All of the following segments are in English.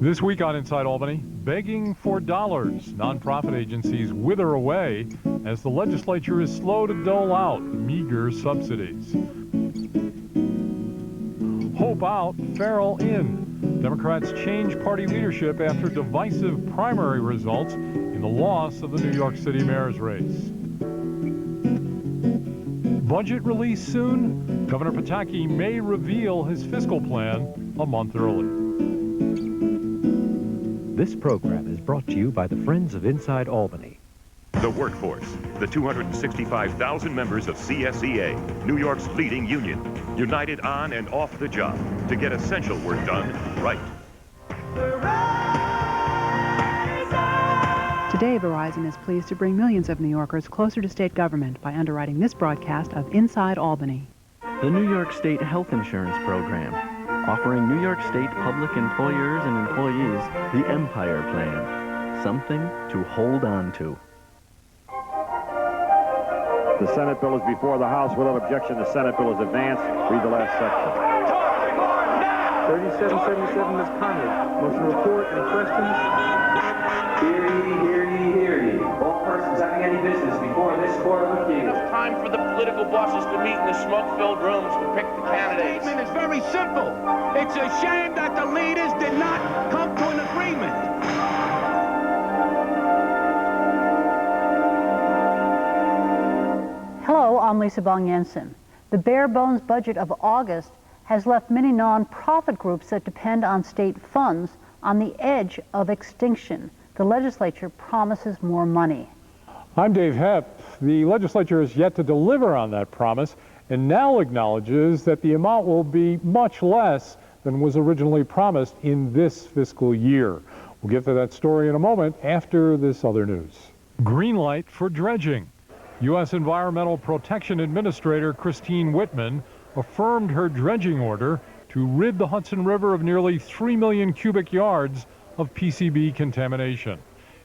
This week on Inside Albany, begging for dollars. Nonprofit agencies wither away as the legislature is slow to dole out meager subsidies. Hope out, Farrell in. Democrats change party leadership after divisive primary results in the loss of the New York City mayor's race. Budget release soon? Governor Pataki may reveal his fiscal plan a month early. This program is brought to you by the Friends of Inside Albany. The workforce, the 265,000 members of CSEA, New York's leading union, united on and off the job to get essential work done right. Today, Verizon is pleased to bring millions of New Yorkers closer to state government by underwriting this broadcast of Inside Albany. The New York State Health Insurance Program, offering New York State public employers and employees the Empire Plan, something to hold on to. The Senate bill is before the House. Without objection, the Senate bill is advanced. Read the last section. 3777, Ms. Conley. Motion to report. Any questions? Hear ye, hear ye, hear ye. All persons having any business before this court of appeals. Enough time for the political bosses to meet in the smoke-filled rooms to pick the candidates. The statement is very simple. It's a shame that the leaders did not come to an agreement. Hello, I'm Lisa Bong-Jensen. The bare-bones budget of August has left many non-profit groups that depend on state funds on the edge of extinction. The legislature promises more money. I'm Dave Hepp. The legislature has yet to deliver on that promise and now acknowledges that the amount will be much less than was originally promised in this fiscal year. We'll get to that story in a moment after this other news. Green light for dredging. U.S. Environmental Protection Administrator Christine Whitman affirmed her dredging order to rid the Hudson River of nearly 3 million cubic yards of PCB contamination.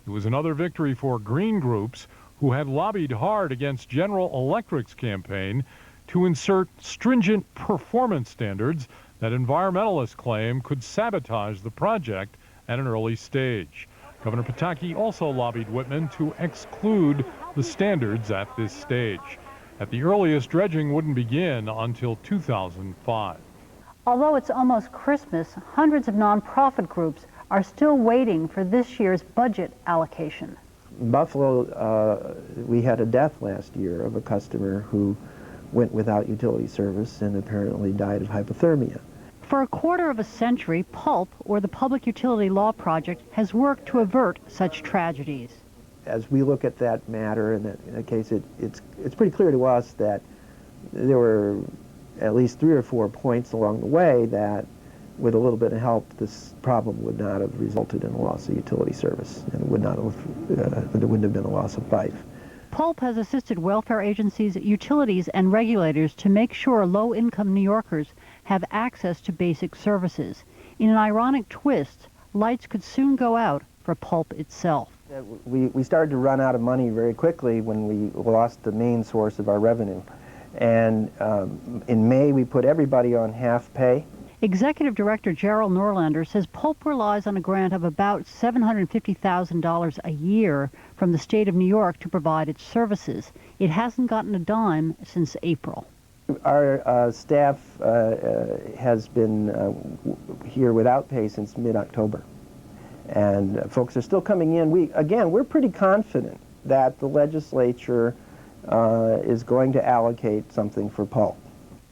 It was another victory for green groups who had lobbied hard against General Electric's campaign to insert stringent performance standards that environmentalists claim could sabotage the project at an early stage. Governor Pataki also lobbied Whitman to exclude the standards at this stage. At the earliest, dredging wouldn't begin until 2005. Although it's almost Christmas, hundreds of nonprofit groups are still waiting for this year's budget allocation. In Buffalo, we had a death last year of a customer who went without utility service and apparently died of hypothermia. For a quarter of a century, PULP, or the Public Utility Law Project, has worked to avert such tragedies. As we look at that matter, in that case, it's pretty clear to us that there were at least 3 or 4 points along the way that, with a little bit of help, this problem would not have resulted in a loss of utility service, and it would not have, there wouldn't have been a loss of life. PULP has assisted welfare agencies, utilities, and regulators to make sure low-income New Yorkers have access to basic services. In an ironic twist, lights could soon go out for PULP itself. We started to run out of money very quickly when we lost the main source of our revenue. And in May, we put everybody on half pay. Executive Director Gerald Norlander says PULP relies on a grant of about $750,000 a year from the state of New York to provide its services. It hasn't gotten a dime since April. Our staff has been here without pay since mid-October. And folks are still coming in. We're pretty confident that the legislature is going to allocate something for PULP.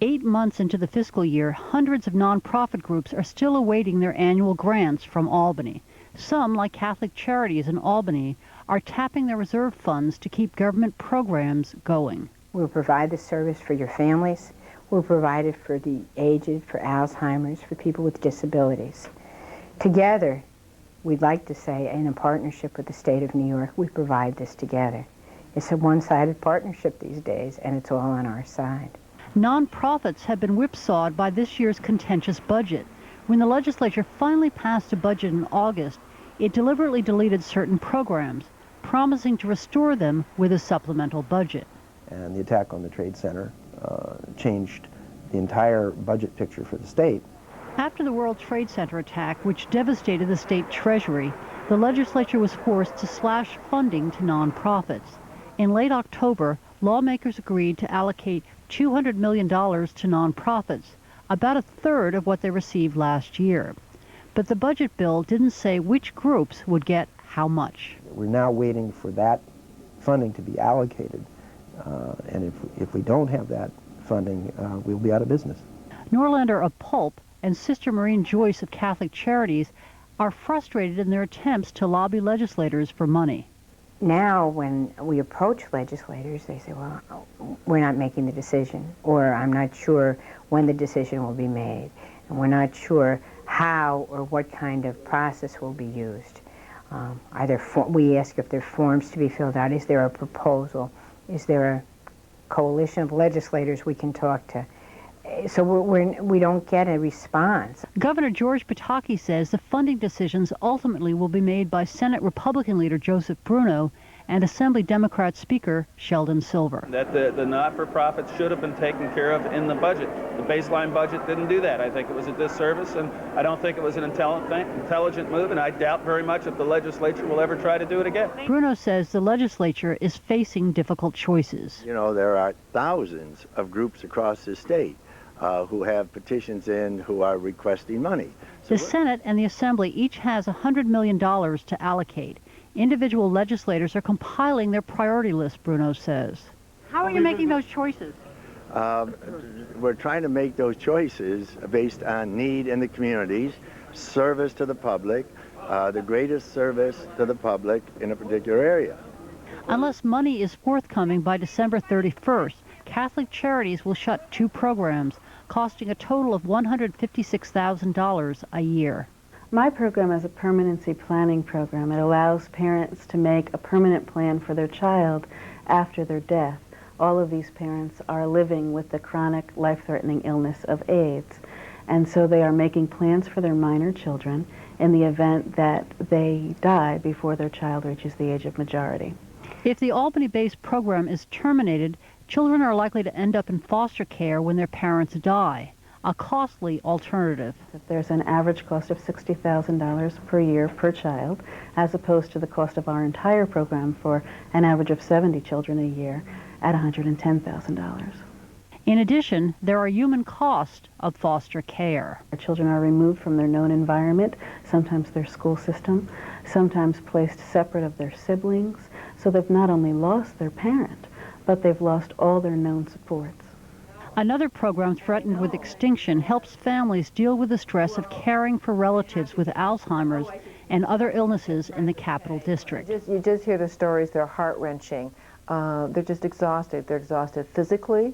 8 months into the fiscal year, hundreds of nonprofit groups are still awaiting their annual grants from Albany. Some, like Catholic Charities in Albany, are tapping their reserve funds to keep government programs going. We'll provide the service for your families. We'll provide it for the aged, for Alzheimer's, for people with disabilities. Together, we'd like to say, in a partnership with the state of New York, we provide this together. It's a one-sided partnership these days, and it's all on our side. Nonprofits have been whipsawed by this year's contentious budget. When the legislature finally passed a budget in August, it deliberately deleted certain programs, promising to restore them with a supplemental budget. And the attack on the Trade Center changed the entire budget picture for the state. After the World Trade Center attack, which devastated the state treasury, the legislature was forced to slash funding to nonprofits. In late October, lawmakers agreed to allocate $200 million to nonprofits, about a third of what they received last year. But the budget bill didn't say which groups would get how much. We're now waiting for that funding to be allocated, and if we don't have that funding, we'll be out of business. Norlander of Pulp and Sister Maureen Joyce of Catholic Charities are frustrated in their attempts to lobby legislators for money. Now when we approach legislators, they say, well, we're not making the decision, or I'm not sure when the decision will be made, and we're not sure how or what kind of process will be used. We ask if there are forms to be filled out. Is there a proposal? Is there a coalition of legislators we can talk to? So we don't get a response. Governor George Pataki says the funding decisions ultimately will be made by Senate Republican leader Joseph Bruno and Assembly Democrat Speaker Sheldon Silver. That the not-for-profits should have been taken care of in the budget. The baseline budget didn't do that. I think it was a disservice, and I don't think it was an intelligent move, and I doubt very much if the legislature will ever try to do it again. Bruno says the legislature is facing difficult choices. You know, there are thousands of groups across the state who have petitions in, who are requesting money. The Senate and the Assembly each has $100 million to allocate. Individual legislators are compiling their priority list, Bruno says. How are you making those choices? We're trying to make those choices based on need in the communities, service to the public, the greatest service to the public in a particular area. Unless money is forthcoming by December 31st, Catholic Charities will shut 2 programs, costing a total of $156,000 a year. My program is a permanency planning program. It allows parents to make a permanent plan for their child after their death. All of these parents are living with the chronic, life-threatening illness of AIDS, and so they are making plans for their minor children in the event that they die before their child reaches the age of majority. If the Albany-based program is terminated, children are likely to end up in foster care when their parents die, a costly alternative. There's an average cost of $60,000 per year per child, as opposed to the cost of our entire program for an average of 70 children a year at $110,000. In addition, there are human costs of foster care. Our children are removed from their known environment, sometimes their school system, sometimes placed separate of their siblings, so they've not only lost their parent, but they've lost all their known supports. Another program threatened with extinction helps families deal with the stress of caring for relatives with Alzheimer's and other illnesses in the Capital District. You just hear the stories, they're heart-wrenching. They're just exhausted. They're exhausted physically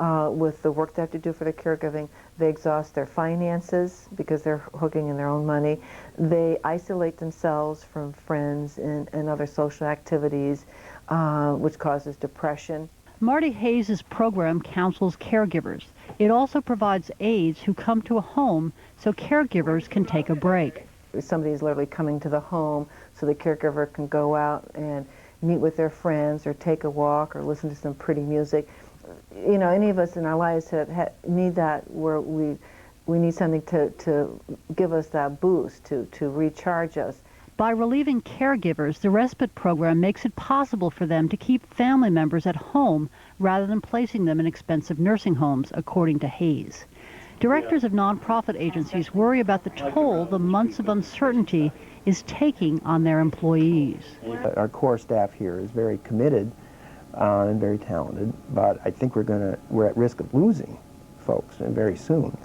with the work they have to do for their caregiving. They exhaust their finances because they're hooking in their own money. They isolate themselves from friends and other social activities, which causes depression. Marty Hayes' program counsels caregivers. It also provides aides who come to a home so caregivers can take a break. Somebody's literally coming to the home so the caregiver can go out and meet with their friends or take a walk or listen to some pretty music. You know, any of us in our lives need that, where we need something to give us that boost, to recharge us. By relieving caregivers, the respite program makes it possible for them to keep family members at home rather than placing them in expensive nursing homes, according to Hayes. Directors of nonprofit agencies worry about the toll the months of uncertainty is taking on their employees. Our core staff here is very committed and very talented, but I think we're at risk of losing folks very soon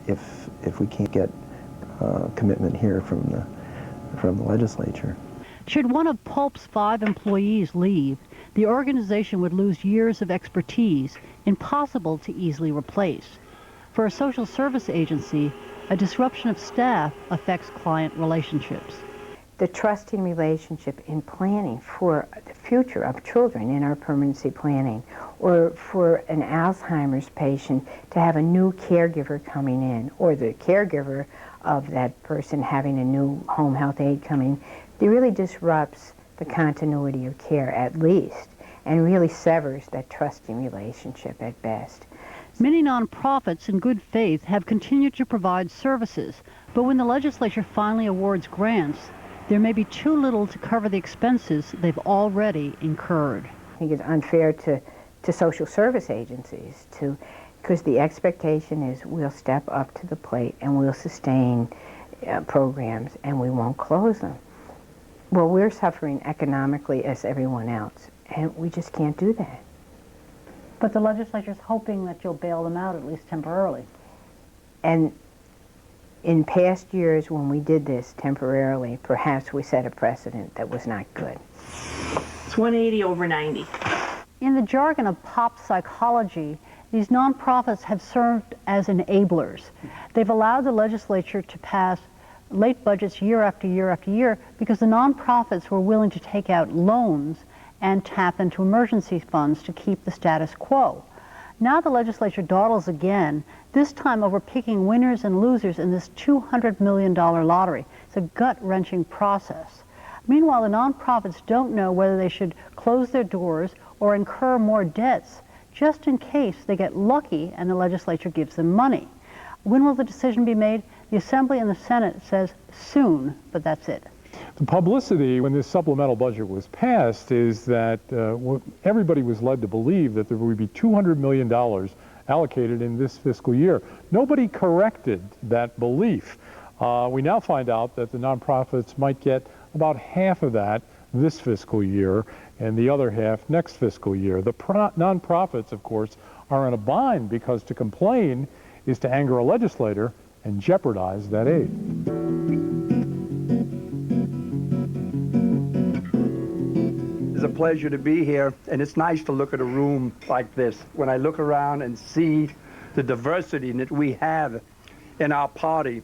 if we can't get commitment here from the legislature. Should one of Pulp's 5 employees leave, the organization would lose years of expertise, impossible to easily replace. For a social service agency, a disruption of staff affects client relationships. The trusting relationship in planning for the future of children in our permanency planning, or for an Alzheimer's patient to have a new caregiver coming in, or the caregiver of that person having a new home health aide coming, it really disrupts the continuity of care at least, and really severs that trusting relationship at best. Many nonprofits in good faith have continued to provide services, but when the legislature finally awards grants, there may be too little to cover the expenses they've already incurred. I think it's unfair to social service agencies because the expectation is we'll step up to the plate and we'll sustain programs and we won't close them. Well, we're suffering economically as everyone else, and we just can't do that. But the legislature's hoping that you'll bail them out, at least temporarily. And in past years when we did this temporarily, perhaps we set a precedent that was not good. It's 180 over 90. In the jargon of pop psychology, these nonprofits have served as enablers. They've allowed the legislature to pass late budgets year after year after year because the nonprofits were willing to take out loans and tap into emergency funds to keep the status quo. Now the legislature dawdles again, this time over picking winners and losers in this $200 million lottery. It's a gut-wrenching process. Meanwhile, the nonprofits don't know whether they should close their doors or incur more debts, just in case they get lucky and the legislature gives them money. When will the decision be made? The Assembly and the Senate says soon, but that's it. The publicity when this supplemental budget was passed is that everybody was led to believe that there would be $200 million allocated in this fiscal year. Nobody corrected that belief. We now find out that the nonprofits might get about half of that this fiscal year and the other half next fiscal year. The nonprofits, of course, are in a bind because to complain is to anger a legislator and jeopardize that aid. It's a pleasure to be here, and it's nice to look at a room like this. When I look around and see the diversity that we have in our party,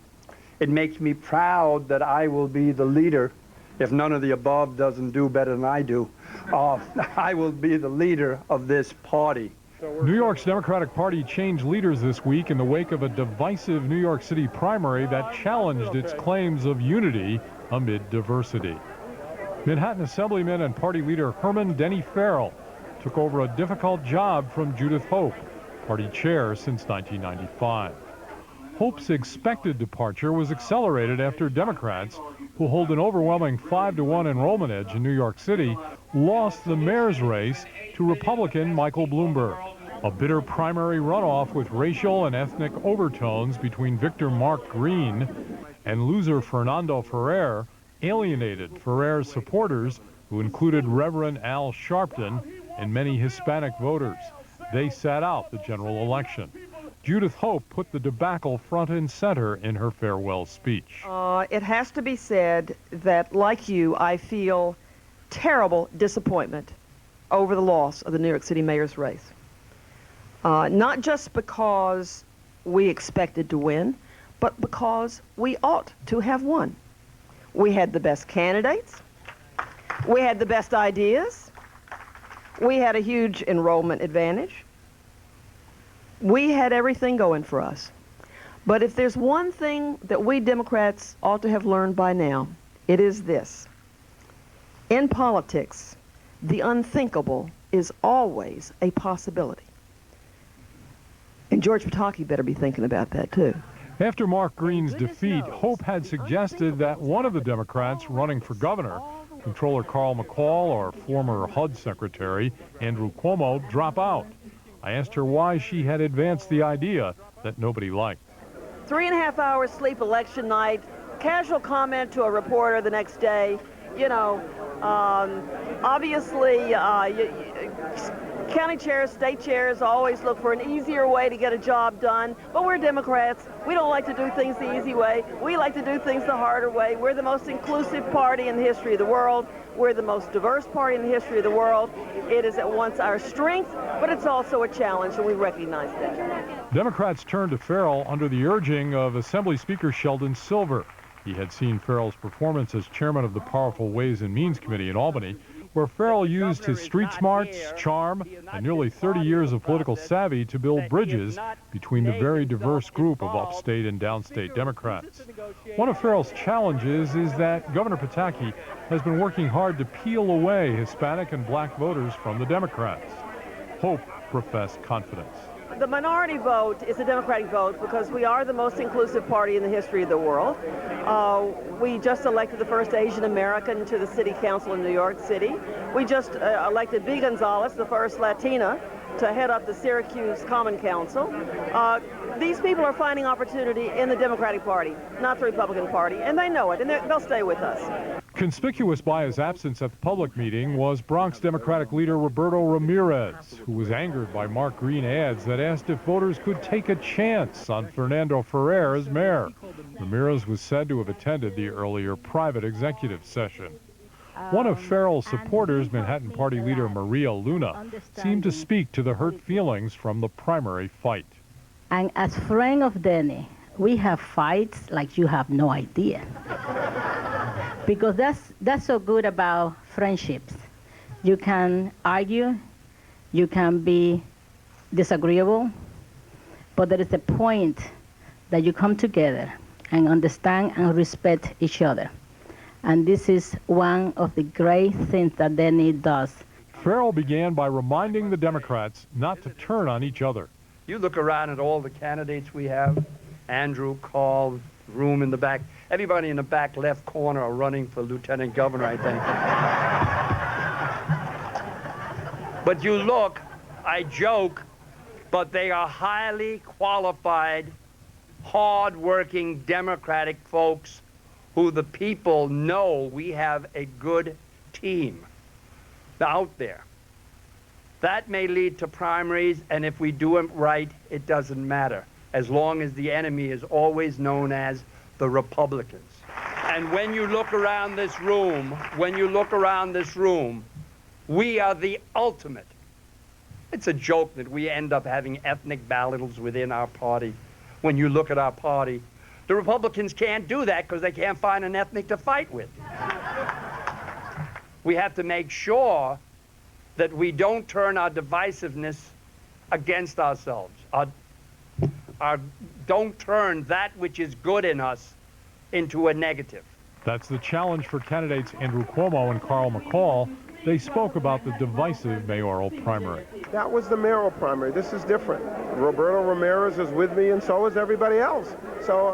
it makes me proud that I will be the leader. If none of the above doesn't do better than I do, I will be the leader of this party. New York's Democratic Party changed leaders this week in the wake of a divisive New York City primary that challenged its claims of unity amid diversity. Manhattan Assemblyman and party leader Herman Denny Farrell took over a difficult job from Judith Hope, party chair since 1995. Hope's expected departure was accelerated after Democrats, who hold an overwhelming 5-to-1 enrollment edge in New York City, lost the mayor's race to Republican Michael Bloomberg. A bitter primary runoff with racial and ethnic overtones between victor Mark Green and loser Fernando Ferrer alienated Ferrer's supporters, who included Reverend Al Sharpton and many Hispanic voters. They sat out the general election. Judith Hope put the debacle front and center in her farewell speech. It has to be said that, like you, I feel terrible disappointment over the loss of the New York City mayor's race. Not just because we expected to win, but because we ought to have won. We had the best candidates. We had the best ideas. We had a huge enrollment advantage. We had everything going for us. But if there's one thing that we Democrats ought to have learned by now, it is this. In politics, the unthinkable is always a possibility. And George Pataki better be thinking about that, too. After Mark Green's defeat, Hope had suggested that one of the Democrats running for governor, Comptroller Carl McCall or former HUD Secretary Andrew Cuomo, drop out. I asked her why she had advanced the idea that nobody liked. 3.5 hours sleep election night, casual comment to a reporter the next day. You know, obviously, county chairs, state chairs always look for an easier way to get a job done, but we're Democrats. We don't like to do things the easy way. We like to do things the harder way. We're the most inclusive party in the history of the world. We're the most diverse party in the history of the world. It is at once our strength, but it's also a challenge, and we recognize that. Democrats turned to Farrell under the urging of Assembly Speaker Sheldon Silver. He had seen Farrell's performance as chairman of the Powerful Ways and Means Committee in Albany, where Farrell used his street smarts, charm, and nearly 30 years of political savvy to build bridges between the very diverse group of upstate and downstate Democrats. One of Farrell's challenges is that Governor Pataki has been working hard to peel away Hispanic and black voters from the Democrats. Hope professed confidence. the minority vote is a Democratic vote because we are the most inclusive party in the history of the world. We just elected the first Asian American to the City Council in New York City. We just elected Bea Gonzalez, the first Latina, to head up the Syracuse Common Council. These people are finding opportunity in the Democratic Party, not the Republican Party, and they know it, and they'll stay with us. Conspicuous by his absence at the public meeting was Bronx Democratic leader Roberto Ramirez, who was angered by Mark Green ads that asked if voters could take a chance on Fernando Ferrer as mayor. Ramirez was said to have attended the earlier private executive session. One of Farrell's supporters, Manhattan Party leader Maria Luna, seemed to speak to the hurt feelings from the primary fight. And as friend of Denny, we have fights like you have no idea. Because that's so good about friendships. You can argue, you can be disagreeable, but there is a point that you come together and understand and respect each other. And this is one of the great things that Denny does. Farrell began by reminding the Democrats not to turn on each other. You look around at all the candidates we have, Andrew Cuomo, room in the back. Everybody in the back left corner are running for lieutenant governor, I think. But you look, I joke, but they are highly qualified, hard-working Democratic folks who the people know we have a good team out there. That may lead to primaries, and if we do it right, it doesn't matter, as long as the enemy is always known as the Republicans. And when you look around this room, we are the ultimate. It's a joke that we end up having ethnic battles within our party. When you look at our party, the Republicans can't do that because they can't find an ethnic to fight with. We have to make sure that we don't turn our divisiveness against ourselves. Don't turn that which is good in us into a negative. That's the challenge for candidates Andrew Cuomo and Carl McCall. They spoke about the divisive mayoral primary. That was the mayoral primary. This is different. Roberto Ramirez is with me, and so is everybody else. So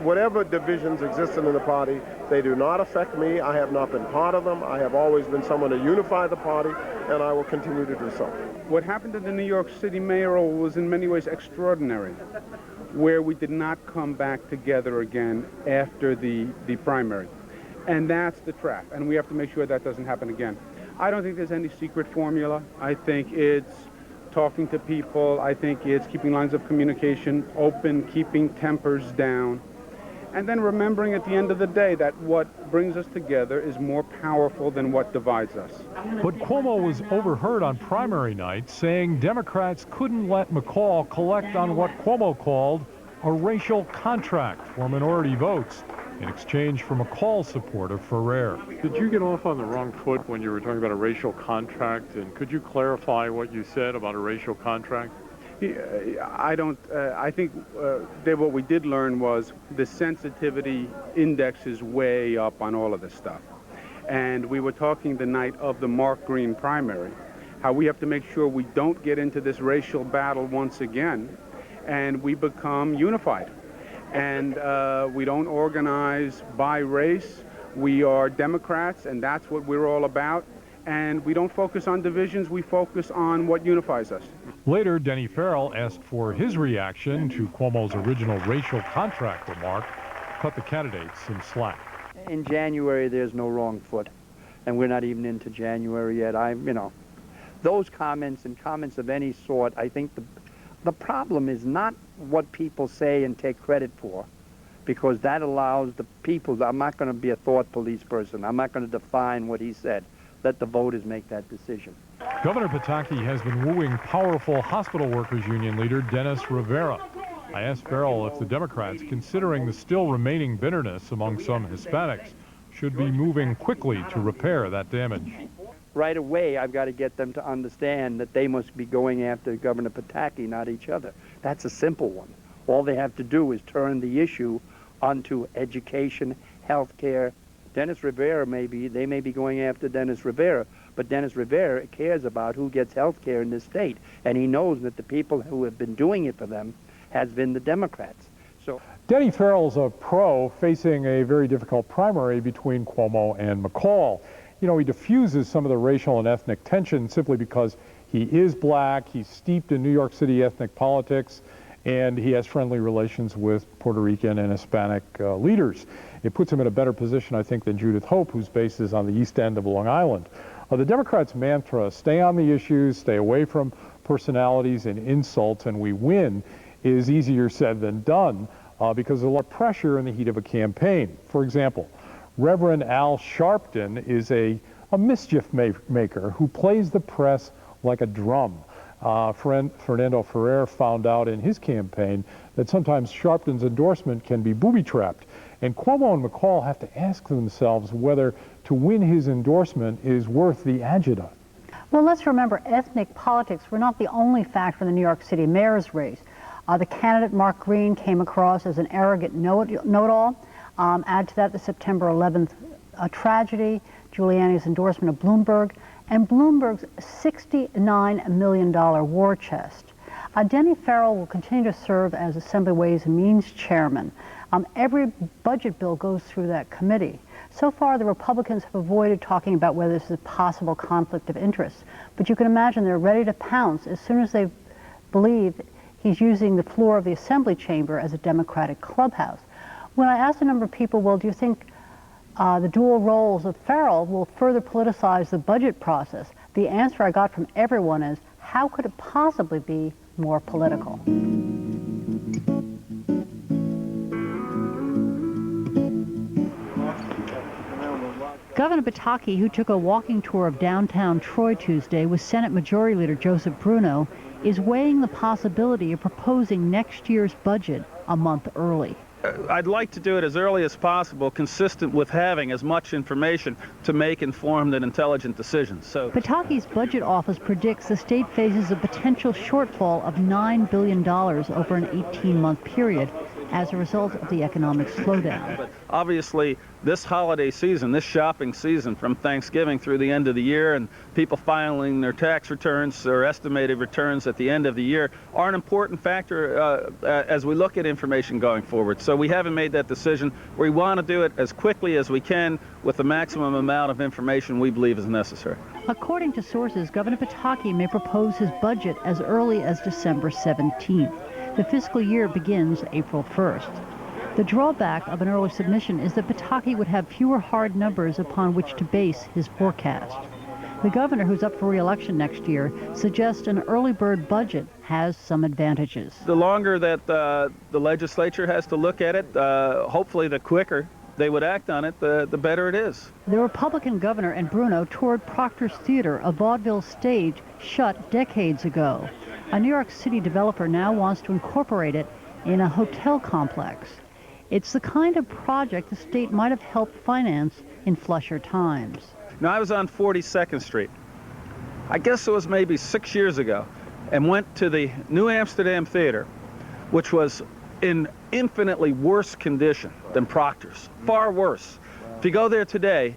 whatever divisions existed in the party, they do not affect me. I have not been part of them. I have always been someone to unify the party, and I will continue to do so. What happened in the New York City mayoral was in many ways extraordinary, where we did not come back together again after the primary. And that's the trap, and we have to make sure that doesn't happen again. I don't think there's any secret formula. I think it's talking to people. I think it's keeping lines of communication open, keeping tempers down, and then remembering at the end of the day that what brings us together is more powerful than what divides us. But Cuomo was overheard on primary night saying Democrats couldn't let McCall collect on what Cuomo called a racial contract for minority votes in exchange for McCall's support of Ferrer. Did you get off on the wrong foot when you were talking about a racial contract? And could you clarify what you said about a racial contract? I don't. I think that what we did learn was the sensitivity index is way up on all of this stuff. And we were talking the night of the Mark Green primary, how we have to make sure we don't get into this racial battle once again, and we become unified. And we don't organize by race. We are Democrats, and that's what we're all about. And we don't focus on divisions. We focus on what unifies us. Later, Denny Farrell asked for his reaction to Cuomo's original racial contract remark, cut the candidates some slack. In January, there's no wrong foot, and we're not even into January yet. Those comments and comments of any sort, I think the problem is not what people say and take credit for, because that allows the people. I'm not going to be a thought police person. I'm not going to define what he said. Let the voters make that decision. Governor Pataki has been wooing powerful hospital workers union leader Dennis Rivera. I asked Farrell if the Democrats, considering the still remaining bitterness among some Hispanics, should be moving quickly to repair that damage. Right away, I've got to get them to understand that they must be going after Governor Pataki, not each other. That's a simple one. All they have to do is turn the issue onto education, health care. Dennis Rivera they may be going after Dennis Rivera, but Dennis Rivera cares about who gets health care in this state, and he knows that the people who have been doing it for them has been the Democrats. So Denny Farrell's a pro facing a very difficult primary between Cuomo and McCall. You know, he diffuses some of the racial and ethnic tension simply because he is black, he's steeped in New York City ethnic politics, and he has friendly relations with Puerto Rican and Hispanic leaders. It puts him in a better position, I think, than Judith Hope, whose base is on the east end of Long Island. The Democrats' mantra, stay on the issues, stay away from personalities and insults, and we win, is easier said than done because there's a lot of pressure in the heat of a campaign. For example, Reverend Al Sharpton is a mischief maker who plays the press like a drum. Fernando Ferrer found out in his campaign that sometimes Sharpton's endorsement can be booby-trapped. And Cuomo and McCall have to ask themselves whether to win his endorsement is worth the agita. Well, let's remember, ethnic politics were not the only factor in the New York City mayor's race. The candidate, Mark Green, came across as an arrogant know-it-all. Add to that the September 11th tragedy, Giuliani's endorsement of Bloomberg, and Bloomberg's $69 million war chest. Denny Farrell will continue to serve as Assembly Ways and Means chairman. Every budget bill goes through that committee. So far, the Republicans have avoided talking about whether this is a possible conflict of interest. But you can imagine they're ready to pounce as soon as they believe he's using the floor of the Assembly chamber as a Democratic clubhouse. When I asked a number of people, well, do you think the dual roles of Farrell will further politicize the budget process? The answer I got from everyone is, how could it possibly be more political? Governor Pataki, who took a walking tour of downtown Troy Tuesday with Senate Majority Leader Joseph Bruno, is weighing the possibility of proposing next year's budget a month early. I'd like to do it as early as possible, consistent with having as much information to make informed and intelligent decisions. So Pataki's budget office predicts the state faces a potential shortfall of $9 billion over an 18-month period as a result of the economic slowdown. But obviously, this holiday season, this shopping season from Thanksgiving through the end of the year, and people filing their tax returns or estimated returns at the end of the year are an important factor as we look at information going forward. So we haven't made that decision. We want to do it as quickly as we can with the maximum amount of information we believe is necessary. According to sources, Governor Pataki may propose his budget as early as December 17th. The fiscal year begins April 1st. The drawback of an early submission is that Pataki would have fewer hard numbers upon which to base his forecast. The governor, who's up for re-election next year, suggests an early bird budget has some advantages. The longer that the legislature has to look at it, hopefully the quicker they would act on it, the better it is. The Republican governor and Bruno toured Proctor's Theater, a vaudeville stage shut decades ago. A New York City developer now wants to incorporate it in a hotel complex. It's the kind of project the state might have helped finance in flusher times. Now, I was on 42nd Street. I guess it was maybe 6 years ago, and went to the New Amsterdam Theater, which was in infinitely worse condition than Proctor's, far worse. If you go there today,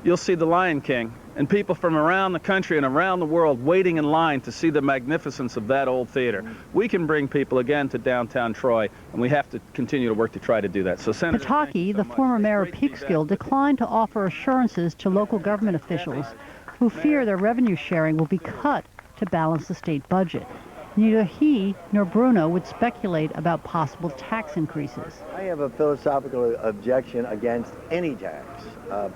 you'll see The Lion King and people from around the country and around the world waiting in line to see the magnificence of that old theater. We can bring people again to downtown Troy, and we have to continue to work to try to do that. So, Senator Pataki, the former mayor of Peekskill, declined to offer assurances to local government officials who fear their revenue sharing will be cut to balance the state budget. Neither he nor Bruno would speculate about possible tax increases. I have a philosophical objection against any tax,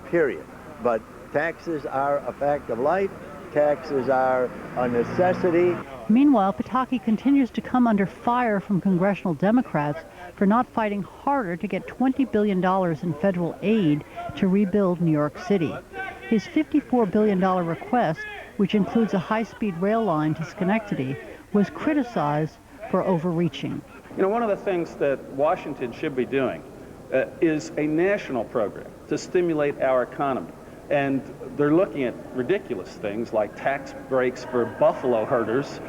period. But taxes are a fact of life. Taxes are a necessity. Meanwhile, Pataki continues to come under fire from congressional Democrats for not fighting harder to get $20 billion in federal aid to rebuild New York City. His $54 billion request, which includes a high-speed rail line to Schenectady, was criticized for overreaching. You know, one of the things that Washington should be doing is a national program to stimulate our economy. And they're looking at ridiculous things like tax breaks for buffalo herders.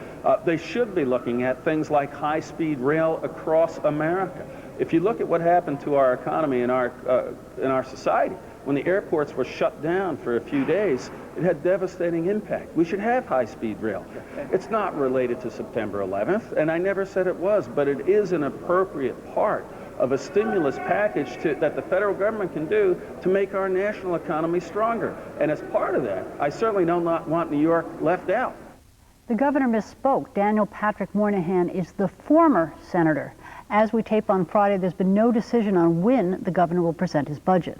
They should be looking at things like high-speed rail across America. If you look at what happened to our economy and in our society, when the airports were shut down for a few days, it had devastating impact. We should have high-speed rail. It's not related to September 11th, and I never said it was, but it is an appropriate part of a stimulus package that the federal government can do to make our national economy stronger. And as part of that, I certainly do not want New York left out. The governor misspoke. Daniel Patrick Moynihan is the former senator. As we tape on Friday, there's been no decision on when the governor will present his budget.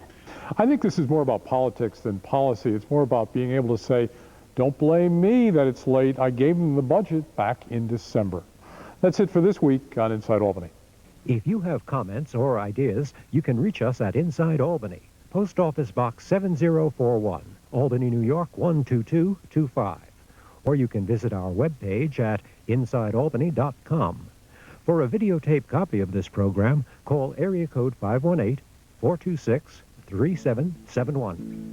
I think this is more about politics than policy. It's more about being able to say, don't blame me that it's late. I gave them the budget back in December. That's it for this week on Inside Albany. If you have comments or ideas, you can reach us at Inside Albany, Post Office Box 7041, Albany, New York 12225. Or you can visit our webpage at InsideAlbany.com. For a videotape copy of this program, call area code 518-426-3771.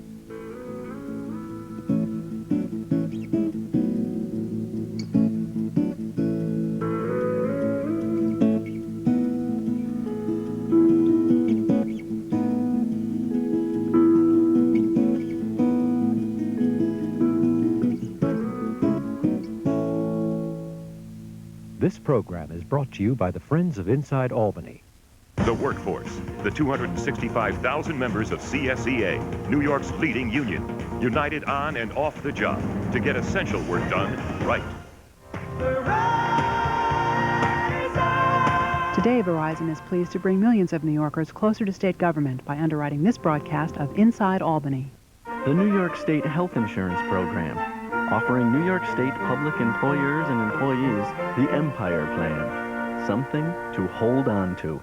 This program is brought to you by the Friends of Inside Albany. The workforce, the 265,000 members of CSEA, New York's leading union, united on and off the job to get essential work done right. Today, Verizon is pleased to bring millions of New Yorkers closer to state government by underwriting this broadcast of Inside Albany. The New York State Health Insurance Program, offering New York State public employers and employees the Empire Plan, something to hold on to.